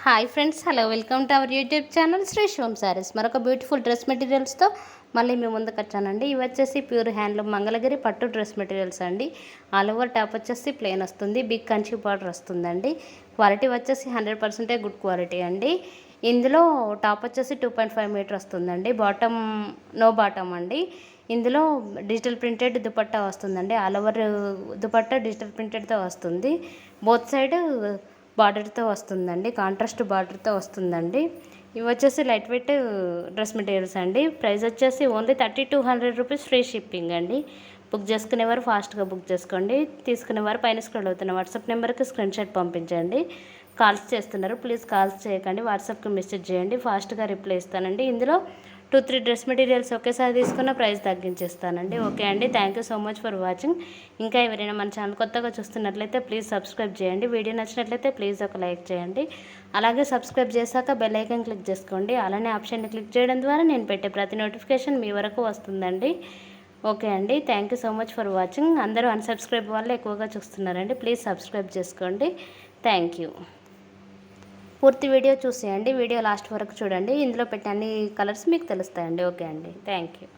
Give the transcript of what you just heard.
Hi friends, hello, welcome to our YouTube channel Shri Shivam sarees. మరొక beautiful dress మెటీరియల్స్తో మళ్ళీ మేము ముందుకు వచ్చానండి. ఇవి వచ్చేసి ప్యూర్ హ్యాండ్లూమ్ మంగళగిరి పట్టు డ్రెస్ మెటీరియల్స్ అండి. ఆల్ ఓవర్ టాప్ వచ్చేసి ప్లెయిన్ వస్తుంది, బిగ్ కంచి బార్డర్ వస్తుందండి. క్వాలిటీ వచ్చేసి 100% గుడ్ క్వాలిటీ అండి. ఇందులో టాప్ వచ్చేసి 2.5 మీటర్ వస్తుందండి, బాటమ్ నో బాటమ్ అండి. ఇందులో డిజిటల్ ప్రింటెడ్ దుపట్టా వస్తుందండి, ఆల్ ఓవర్ దుపట్టా డిజిటల్ ప్రింటెడ్తో వస్తుంది. బోత్ సైడ్ బార్డర్తో వస్తుందండి, కాంట్రాస్ట్ బార్డర్తో వస్తుందండి. ఇవి వచ్చేసి లైట్ వెయిట్ డ్రెస్ మెటీరియల్స్ అండి. ప్రైస్ వచ్చేసి ఓన్లీ 3200 రూపీస్, ఫ్రీ షిప్పింగ్ అండి. బుక్ చేసుకునేవారు ఫాస్ట్గా బుక్ చేసుకోండి. తీసుకునేవారు పైన స్క్రోల్ అవుతున్న వాట్సాప్ నెంబర్కి స్క్రీన్ షాట్ పంపించండి. కాల్స్ చేస్తున్నారు, ప్లీజ్ కాల్స్ చేయకండి, వాట్సాప్కి మెసేజ్ చేయండి, ఫాస్ట్గా రిప్లై ఇస్తానండి. ఇందులో 2-3 డ్రెస్ మెటీరియల్స్ ఒకేసారి తీసుకున్న ప్రైస్ తగ్గించేస్తానండి. ఓకే అండి, thank you so much for watching. ఇంకా ఎవరైనా మన ఛానల్ కొత్తగా చూస్తున్నట్లయితే ప్లీజ్ సబ్స్క్రైబ్ చేయండి. వీడియో నచ్చినట్లయితే ప్లీజ్ ఒక లైక్ చేయండి. అలాగే సబ్స్క్రైబ్ చేశాక బెల్ ఐకాన్ క్లిక్ చేసుకోండి. అలానే ఆప్షన్ని క్లిక్ చేయడం ద్వారా నేను పెట్టే ప్రతి నోటిఫికేషన్ మీ వరకు వస్తుందండి. ఓకే అండి, thank you so much for watching. అందరూ అన్సబ్స్క్రైబ్ వల్ల ఎక్కువగా చూస్తున్నారండి, ప్లీజ్ సబ్స్క్రైబ్ చేసుకోండి. Thank you. పూర్తి వీడియో చూసేయండి, వీడియో లాస్ట్ వరకు చూడండి. ఇందులో పెట్టే అన్ని కలర్స్ మీకు తెలుస్తాయండి. ఓకే అండి, థ్యాంక్ యూ.